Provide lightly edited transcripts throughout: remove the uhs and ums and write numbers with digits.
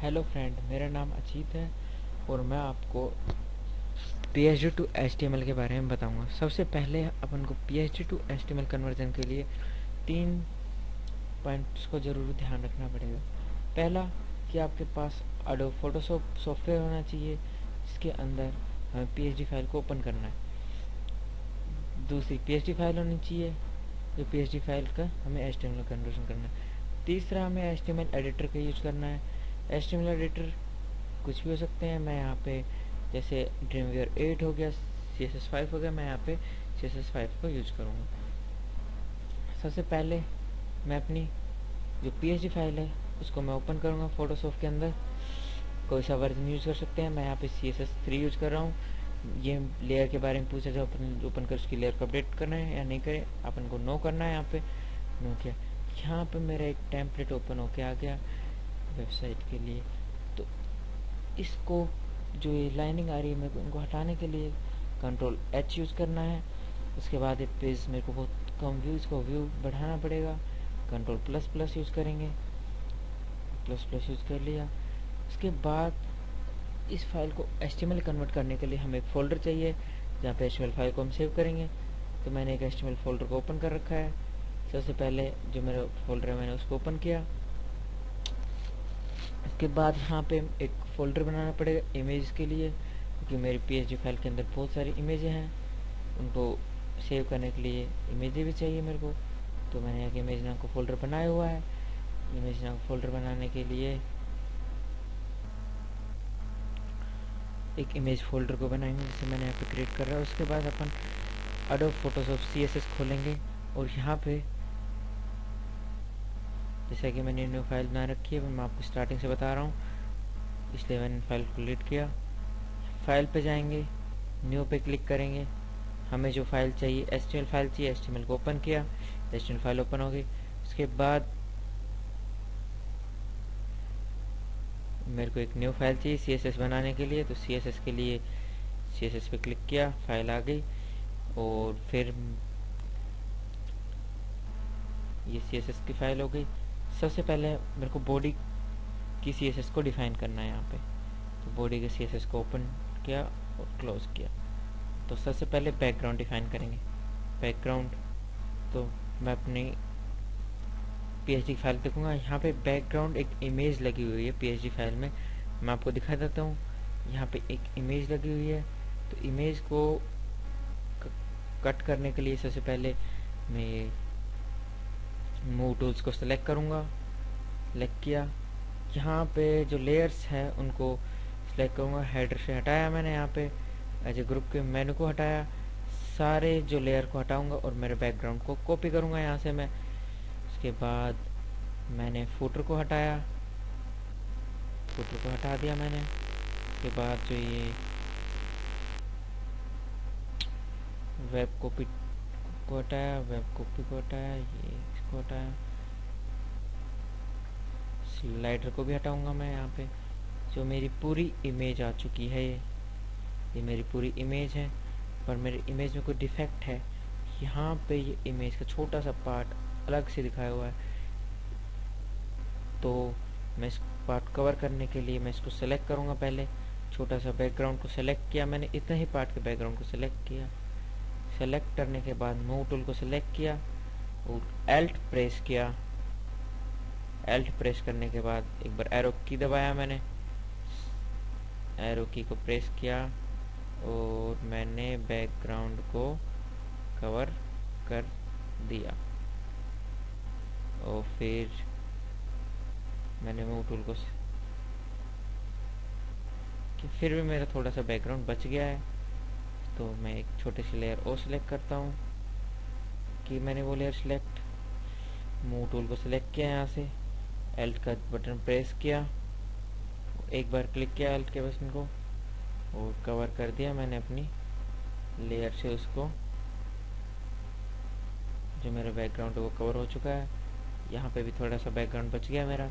Hello friend, मेरा नाम अजीत है और मैं आपको PHP टू HTML के बारे में बताऊंगा। सबसे पहले अपन को PHP टू HTML कन्वर्जन के लिए 3 पॉइंट्स को ज़रूर ध्यान रखना पड़ेगा। पहला कि आपके पास एडोब फोटोशॉप सॉफ्टवेयर होना चाहिए जिसके अंदर हमें PHP फाइल को ओपन करना है। दूसरी PHP फाइल होनी चाहिए जो PHP फाइल का हमें HTML कन्वर्जन करना है। तीसरा हमें HTML एडिटर का यूज करना है। HTML एडिटर कुछ भी हो सकते हैं। मैं यहाँ पे जैसे ड्रीमवीयर 8 हो गया, CSS5 हो गया, मैं यहाँ पे CSS5 को यूज करूँगा। सबसे पहले मैं अपनी जो PHP फाइल है उसको मैं ओपन करूँगा फोटोशॉप के अंदर। कोई सा वर्जन यूज कर सकते हैं, मैं यहाँ पे CSS3 यूज कर रहा हूँ। ये लेयर के बारे में पूछा जो अपन ओपन कर उसकी लेयर को अपडेट करना है या नहीं करें, अपन को नो करना है। यहाँ पे नो किया। यहाँ पे मेरा एक टेम्पलेट ओपन होके आ गया वेबसाइट के लिए। तो इसको जो ये लाइनिंग आ रही है मेरे को इनको हटाने के लिए Ctrl+H यूज़ करना है। उसके बाद ये पेज मेरे को बहुत कम व्यू, इसको व्यू बढ़ाना पड़ेगा। Ctrl++ यूज़ करेंगे, ++ यूज़ कर लिया। उसके बाद इस फाइल को HTML कन्वर्ट करने के लिए हमें एक फ़ोल्डर चाहिए जहाँ पे HTML फाइल को हम सेव करेंगे। तो मैंने एक HTML फोल्डर को ओपन कर रखा है। सबसे पहले जो मेरा फोल्डर है मैंने उसको ओपन किया। उसके बाद यहाँ पे एक फ़ोल्डर बनाना पड़ेगा इमेज के लिए, क्योंकि मेरी PHP फाइल के अंदर बहुत सारी इमेजें हैं, उनको सेव करने के लिए इमेजें भी चाहिए मेरे को। तो मैंने एक इमेज नाम का फ़ोल्डर बनाया हुआ है। इमेज नाम फ़ोल्डर बनाने के लिए एक इमेज फ़ोल्डर को बनाएंगे जिसे मैंने यहाँ पे क्रिएट कर रहा है। उसके बाद अपन एडोब फोटोशॉप CSS खोलेंगे और यहाँ पे जैसा कि मैंने न्यू फाइल बना रखी है, मैं आपको स्टार्टिंग से बता रहा हूँ, इसलिए मैंने फाइल को डिलीट किया। फाइल पे जाएंगे, न्यू पे क्लिक करेंगे। हमें जो फाइल चाहिए HTML फाइल चाहिए, HTML को ओपन किया, HTML फाइल ओपन होगी। उसके बाद मेरे को एक न्यू फाइल चाहिए CSS बनाने के लिए, तो CSS के लिए CSS पे क्लिक किया, फाइल आ गई। और फिर ये CSS की फाइल हो गई। सबसे पहले मेरे को बॉडी की CSS को डिफाइन करना है यहाँ पे। तो बॉडी के CSS को ओपन किया और क्लोज किया। तो सबसे पहले बैकग्राउंड डिफाइन करेंगे। बैकग्राउंड तो मैं अपनी PHP फाइल देखूंगा। यहाँ पे बैकग्राउंड एक इमेज लगी हुई है PHP फाइल में, मैं आपको दिखा देता हूँ। यहाँ पे एक इमेज लगी हुई है। तो इमेज को कट करने के लिए सबसे पहले मैं मूव टूल्स को सेलेक्ट करूँगा। सेलेक्ट किया, यहाँ पे जो लेयर्स हैं उनको सेलेक्ट करूँगा। हेडर से हटाया मैंने, यहाँ पे एज ए ग्रुप के मेनू को हटाया, सारे जो लेयर को हटाऊंगा और मेरे बैकग्राउंड को कॉपी करूँगा यहाँ से मैं। उसके बाद मैंने फुटर को हटाया, फुटर को हटा दिया मैंने। उसके बाद जो ये वेब कॉपी को हटाया, वेब कॉपी को हटाया, ये इसको हटाया। स्लाइडर को भी हटाऊंगा मैं। यहाँ पे जो मेरी पूरी इमेज आ चुकी है, ये मेरी पूरी इमेज है, पर मेरी इमेज में कोई डिफेक्ट है। यहाँ पे ये इमेज का छोटा सा पार्ट अलग से दिखाया हुआ है। तो मैं इस पार्ट कवर करने के लिए मैं इसको सेलेक्ट करूँगा। पहले छोटा सा बैकग्राउंड को सेलेक्ट किया मैंने, इतना ही पार्ट के बैकग्राउंड को सेलेक्ट किया। सेलेक्ट करने के बाद मूव टूल को सेलेक्ट किया और एल्ट प्रेस किया। एल्ट प्रेस करने के बाद एक बार एरो की दबाया मैंने, एरो की को प्रेस किया और मैंने बैकग्राउंड को कवर कर दिया। और फिर मैंने मूव टूल को कि फिर भी मेरा थोड़ा सा बैकग्राउंड बच गया है, तो मैं एक छोटे से लेयर और सिलेक्ट करता हूँ कि मैंने वो लेयर सिलेक्ट। मूव टूल को सिलेक्ट किया, यहाँ से एल्ट का बटन प्रेस किया, एक बार क्लिक किया एल्ट के बटन को और कवर कर दिया मैंने अपनी लेयर से उसको। जो मेरा बैकग्राउंड है वो कवर हो चुका है। यहाँ पे भी थोड़ा सा बैकग्राउंड बच गया मेरा।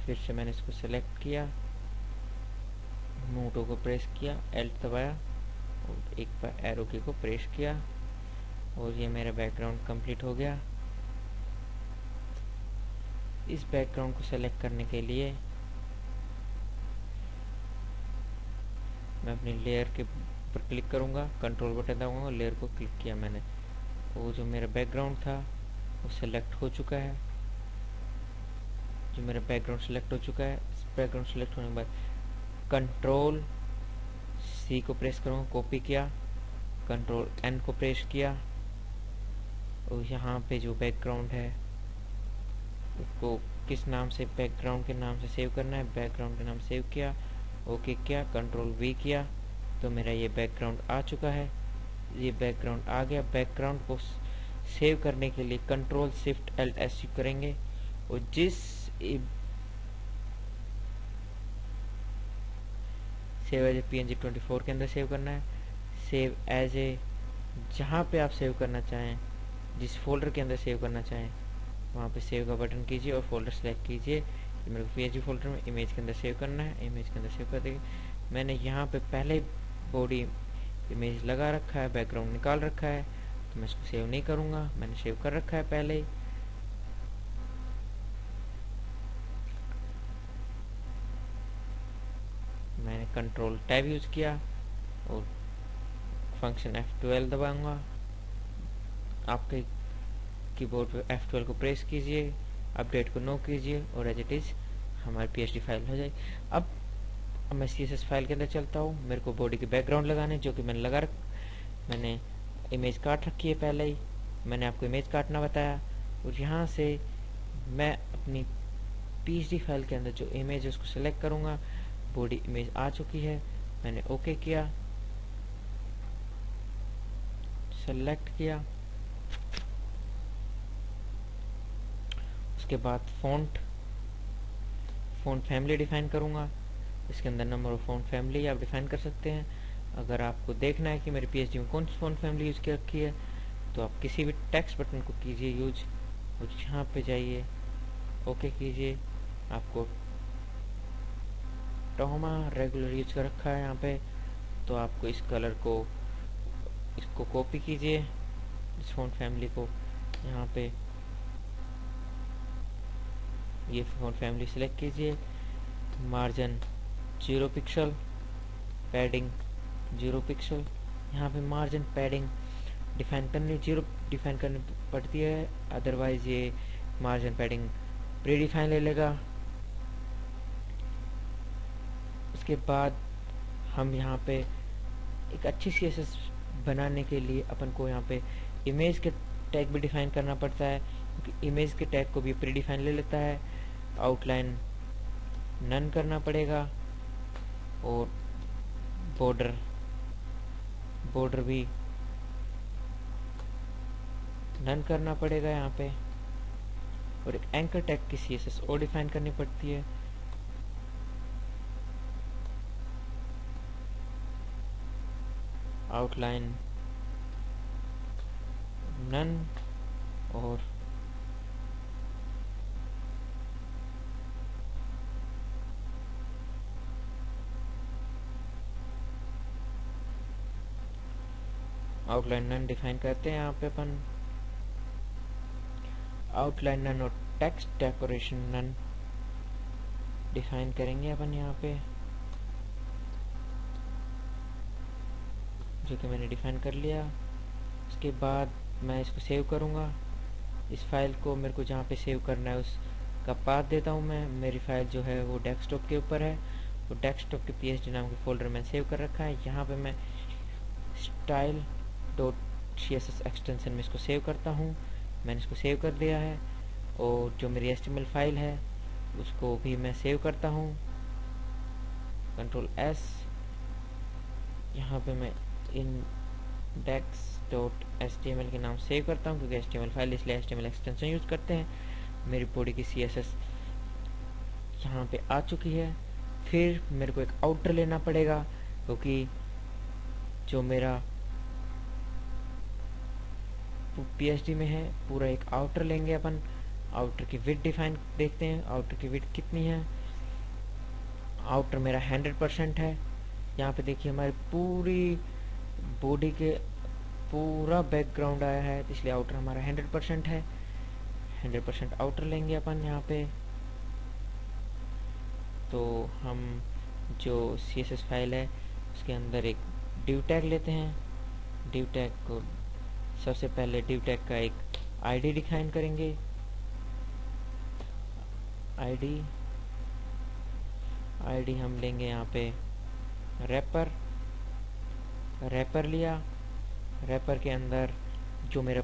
फिर से मैंने इसको सेलेक्ट किया, मूव टूल को प्रेस किया, एल्ट दबाया और एक बार एरो की को प्रेस किया और ये मेरा बैकग्राउंड कंप्लीट हो गया। इस बैकग्राउंड को सेलेक्ट करने के लिए मैं अपनी लेयर के ऊपर क्लिक करूँगा, कंट्रोल बटन दबाऊँगा, लेयर को क्लिक किया मैंने, वो जो मेरा बैकग्राउंड था वो सेलेक्ट हो चुका है। जो मेरा बैकग्राउंड सेलेक्ट हो चुका है, इस बैकग्राउंड सेलेक्ट होने के बाद कंट्रोल सी को प्रेस करूँगा, कॉपी किया, कंट्रोल एन को प्रेस किया और यहाँ पे जो बैकग्राउंड है उसको किस नाम से, बैकग्राउंड के नाम से सेव करना है, बैकग्राउंड के नाम सेव किया, ओके किया, कंट्रोल वी किया, तो मेरा ये बैकग्राउंड आ चुका है। ये बैकग्राउंड आ गया। बैकग्राउंड को सेव करने के लिए कंट्रोल शिफ्ट एल एस करेंगे और जिस सेव एज ए PNG 24 के अंदर सेव करना है, सेव एज ए जहाँ पे आप सेव करना चाहें, जिस फोल्डर के अंदर सेव करना चाहें वहाँ पे सेव का बटन कीजिए और फोल्डर सेलेक्ट कीजिए। मेरे को PNG फोल्डर में इमेज के अंदर सेव करना है, इमेज के अंदर सेव कर देंगे। मैंने यहाँ पे पहले बॉडी इमेज लगा रखा है, बैकग्राउंड निकाल रखा है, तो मैं इसको सेव नहीं करूँगा, मैंने सेव कर रखा है पहले ही। मैंने कंट्रोल टैब यूज किया और फंक्शन F12 दबाऊंगा। आपके कीबोर्ड पे F12 को प्रेस कीजिए, अपडेट को नो कीजिए और एज इट इज हमारी PSD फाइल हो जाएगी। अब मैं CSS फाइल के अंदर चलता हूँ। मेरे को बॉडी के बैकग्राउंड लगाने, जो कि मैंने इमेज काट रखी है पहले ही, मैंने आपको इमेज काटना बताया। और यहाँ से मैं अपनी PSD फाइल के अंदर जो इमेज है उसको सेलेक्ट करूँगा। बॉडी इमेज आ चुकी है, मैंने ओके किया, सेलेक्ट किया। उसके बाद फ़ॉन्ट फैमिली डिफाइन करूँगा। इसके अंदर नंबर ऑफ फ़ॉन्ट फैमिली आप डिफाइन कर सकते हैं। अगर आपको देखना है कि मेरी PSD में कौन सी फ़ॉन्ट फैमिली यूज़ की रखी है, तो आप किसी भी टेक्स्ट बटन को कीजिए यूज और यहाँ पे जाइए, ओके कीजिए। आपको टोमा रेगुलर यूज कर रखा है यहाँ पे, तो आपको इस कलर को, इसको कॉपी कीजिए, इस फ़ॉन्ट फैमिली को यहाँ पे, ये फ़ॉन्ट फैमिली सेलेक्ट कीजिए। Margin 0 pixel, padding 0 pixel. यहाँ पे मार्जिन पैडिंग डिफाइन करनी, 0 डिफाइन करनी पड़ती है, अदरवाइज ये मार्जिन पैडिंग प्री डिफाइन ले लेगा। उसके बाद हम यहाँ पे एक अच्छी CSS बनाने के लिए अपन को यहाँ पे इमेज के टैग भी डिफाइन करना पड़ता है, क्योंकि इमेज के टैग को भी प्री डिफाइन ले लेता है। आउटलाइन नन करना पड़ेगा और बॉर्डर भी नन करना पड़ेगा यहाँ पे। और एक एंकर टैग की CSS और डिफाइन करनी पड़ती है। आउटलाइन नन और आउटलाइन नन डिफाइन करते हैं यहाँ पे अपन। आउटलाइन नन और टेक्स्ट डेकोरेशन नन डिफाइन करेंगे अपन यहाँ पे, जो कि मैंने डिफाइन कर लिया। उसके बाद मैं इसको सेव करूँगा। इस फाइल को मेरे को जहाँ पे सेव करना है उसका पाथ देता हूँ मैं। मेरी फाइल जो है वो डेस्कटॉप के ऊपर है, वो डेस्कटॉप के PSD नाम के फोल्डर में सेव कर रखा है। यहाँ पे मैं style.css एक्सटेंशन में इसको सेव करता हूँ। मैंने इसको सेव कर दिया है और जो मेरी HTML फाइल है उसको भी मैं सेव करता हूँ, कंट्रोल S। यहाँ पे मैं index.html के नाम सेव करता हूँ, क्योंकि HTML फाइल इसलिए HTML एक्सटेंशन यूज करते हैं। मेरी बॉडी की CSS यहाँ पे आ चुकी है। फिर मेरे को एक आउटर लेना पड़ेगा, क्योंकि जो मेरा PSD में है पूरा एक आउटर लेंगे अपन। आउटर की विड्थ डिफाइन देखते हैं, आउटर की विड्थ कितनी है। आउटर मेरा 100% है। यहाँ पे देखिए हमारी पूरी बॉडी के पूरा बैकग्राउंड आया है, इसलिए आउटर हमारा 100% है। 100% आउटर लेंगे अपन यहाँ पे। तो हम जो CSS फाइल है उसके अंदर एक div टैग लेते हैं। div टैग को सबसे पहले div टैग का एक आईडी डिफाइन करेंगे। आईडी हम लेंगे यहाँ पे रैपर लिया। रैपर के अंदर जो मेरा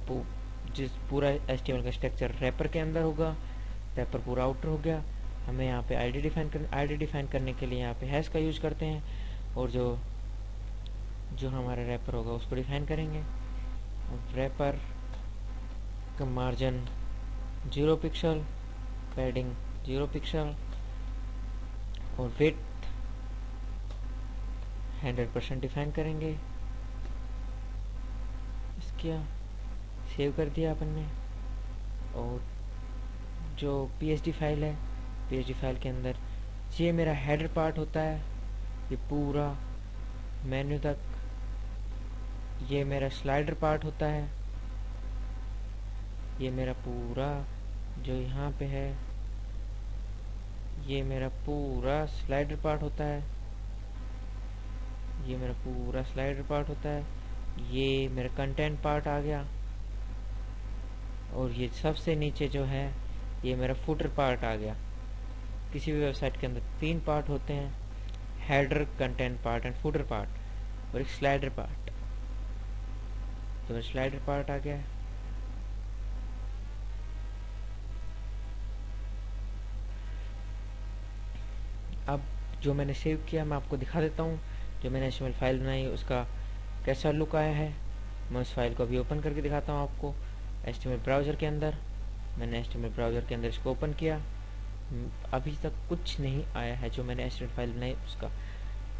जिस पूरा HTML का स्ट्रक्चर रैपर के अंदर होगा, रैपर पूरा आउटर हो गया। हमें यहाँ पे आईडी डिफाइन करने के लिए यहाँ पे हैश का यूज करते हैं, और जो हमारा रैपर होगा उसको डिफाइन करेंगे। रैपर का मार्जिन 0 पिक्सल, पैडिंग 0 पिक्सल और विड्थ 100% डिफाइन करेंगे। इसका सेव कर दिया अपन ने। और जो psd फाइल है, psd फाइल के अंदर ये मेरा हेडर पार्ट होता है, ये पूरा मेन्यू तक। ये मेरा स्लाइडर पार्ट होता है, ये मेरा पूरा जो यहाँ पे है, ये मेरा पूरा स्लाइडर पार्ट होता है। ये मेरा पूरा स्लाइडर पार्ट होता है। ये मेरा कंटेंट पार्ट आ गया। और ये सबसे नीचे जो है ये मेरा फुटर पार्ट आ गया। किसी भी वेबसाइट के अंदर 3 पार्ट होते हैं, header, content part and footer part, और एक स्लाइडर पार्ट। तो मेरा स्लाइडर पार्ट आ गया है। अब जो मैंने सेव किया मैं आपको दिखा देता हूँ। जो मैंने HTML फाइल बनाई उसका कैसा लुक आया है। मैं उस फाइल को अभी ओपन करके दिखाता हूँ आपको। HTML ब्राउज़र के अंदर मैंने HTML ब्राउज़र के अंदर इसको ओपन किया। अभी तक कुछ नहीं आया है जो मैंने HTML फाइल बनाई उसका।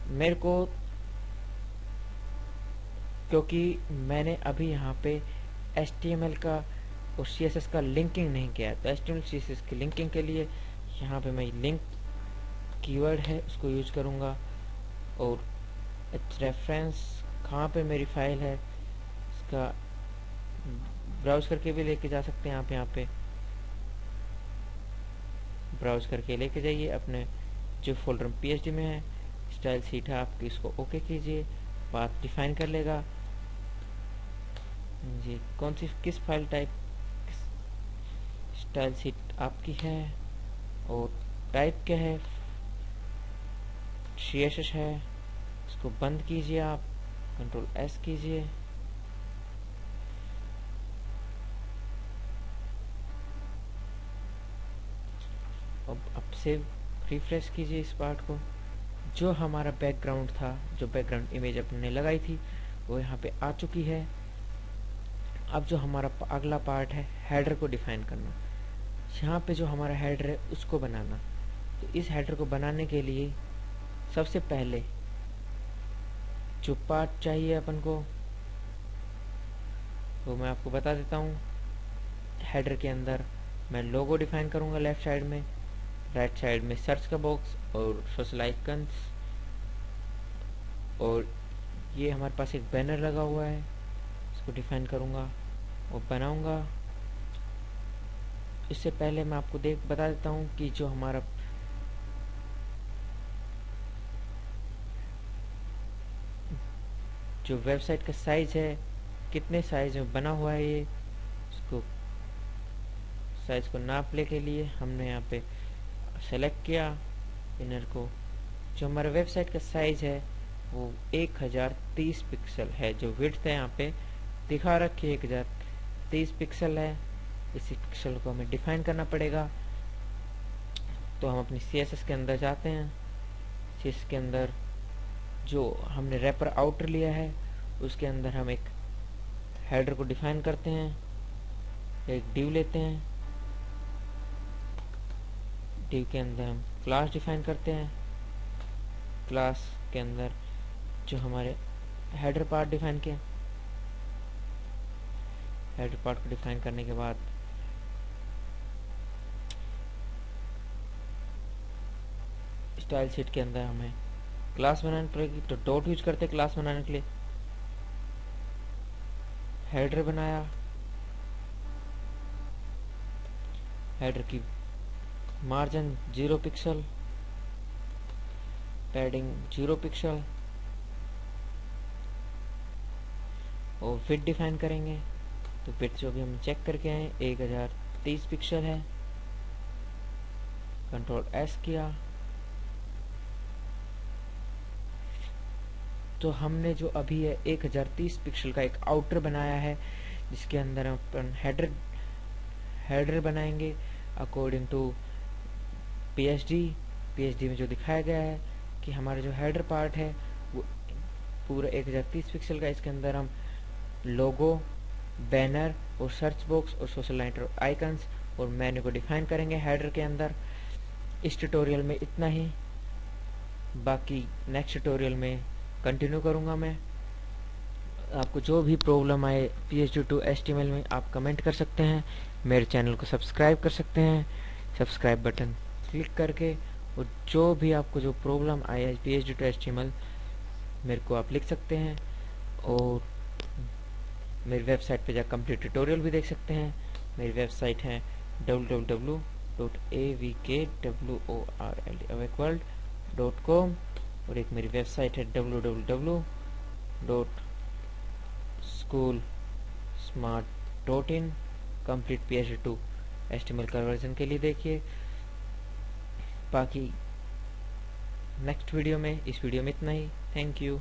मेरे को, क्योंकि मैंने अभी यहाँ पे HTML का और CSS का लिंकिंग नहीं किया है, तो HTML CSS की लिंकिंग के लिए यहाँ पे मैं लिंक कीवर्ड है उसको यूज करूँगा। और रेफरेंस कहाँ पे मेरी फाइल है इसका ब्राउज करके भी लेके जा सकते हैं। आप यहाँ पे ब्राउज करके लेके जाइए अपने जो फोल्डर में PhD में है। स्टाइल सीट है आपकी, इसको ओके कीजिए। पाथ डिफाइन कर लेगा जी कौन सी किस फाइल टाइप स्टाइल सीट आपकी है, और टाइप क्या है, CSS है। इसको बंद कीजिए, आप Ctrl S कीजिए। अब से रिफ्रेश कीजिए इस पार्ट को। जो हमारा बैकग्राउंड था, जो बैकग्राउंड इमेज अपने लगाई थी वो यहाँ पे आ चुकी है। अब जो हमारा अगला पार्ट है हेडर को डिफाइन करना। यहाँ पे जो हमारा हेडर है उसको बनाना। तो इस हेडर को बनाने के लिए सबसे पहले जो पार्ट चाहिए अपन को वो मैं आपको बता देता हूँ। हेडर के अंदर मैं लोगो डिफाइन करूँगा लेफ्ट साइड में, राइट साइड में सर्च का बॉक्स और सोशल आइकन्स, और ये हमारे पास एक बैनर लगा हुआ है इसको डिफाइन करूँगा और बनाऊँगा। इससे पहले मैं आपको बता देता हूँ कि जो हमारा जो वेबसाइट का साइज है, कितने साइज में बना हुआ है ये, इसको साइज को नापने के लिए हमने यहाँ पे सेलेक्ट किया इनर को। जो हमारा वेबसाइट का साइज है वो 1030 पिक्सल है। जो विड्थ है यहाँ पे दिखा रखी है 1030 पिक्सल है। इस पिक्सल को हमें डिफाइन करना पड़ेगा। तो हम अपनी CSS के अंदर जाते हैं। CSS के अंदर जो हमने रैपर आउटर लिया है उसके अंदर हम एक हेडर को डिफाइन करते हैं। एक डिव लेते हैं, डिव के अंदर हम क्लास डिफाइन करते हैं। क्लास के अंदर जो हमारे हेडर पार्ट डिफाइन किया, हेडर पार्ट को डिफाइन करने के बाद स्टाइल शीट के अंदर हमें क्लास बनानी पड़ेगी। तो डॉट यूज करते क्लास बनाने के लिए। हेडर बनाया, हेडर की मार्जिन 0 पिक्सल, पैडिंग 0 पिक्सल, और विड्थ डिफाइन करेंगे। तो विड्थ जो भी हम चेक करके आए 1030 पिक्सल है। कंट्रोल एस किया तो हमने जो अभी है 1030 पिक्सल का एक आउटर बनाया है, जिसके अंदर हम अपन हेडर बनाएंगे अकॉर्डिंग टू पीएचडी में जो दिखाया गया है कि हमारा जो हेडर पार्ट है वो पूरा 1030 पिक्सल का। इसके अंदर हम लोगो, बैनर और सर्च बॉक्स और सोशल नेटवर्क आइकन्स और मेन्यू को डिफाइन करेंगे हेडर के अंदर। इस ट्यूटोरियल में इतना ही, बाकी नेक्स्ट ट्यूटोरियल में कंटिन्यू करूंगा मैं। आपको जो भी प्रॉब्लम आए PHP to HTML में आप कमेंट कर सकते हैं, मेरे चैनल को सब्सक्राइब कर सकते हैं सब्सक्राइब बटन क्लिक करके, और जो भी आपको जो प्रॉब्लम आए PHP to HTML मेरे को आप लिख सकते हैं। और मेरी वेबसाइट पे जाकर कंप्लीट ट्यूटोरियल भी देख सकते हैं। मेरी वेबसाइट है www.avkworld.com और एक मेरी वेबसाइट है www.schoolsmart.in। Complete PHP to HTML conversion के लिए देखिए। बाकी नेक्स्ट वीडियो में, इस वीडियो में इतना ही। Thank you.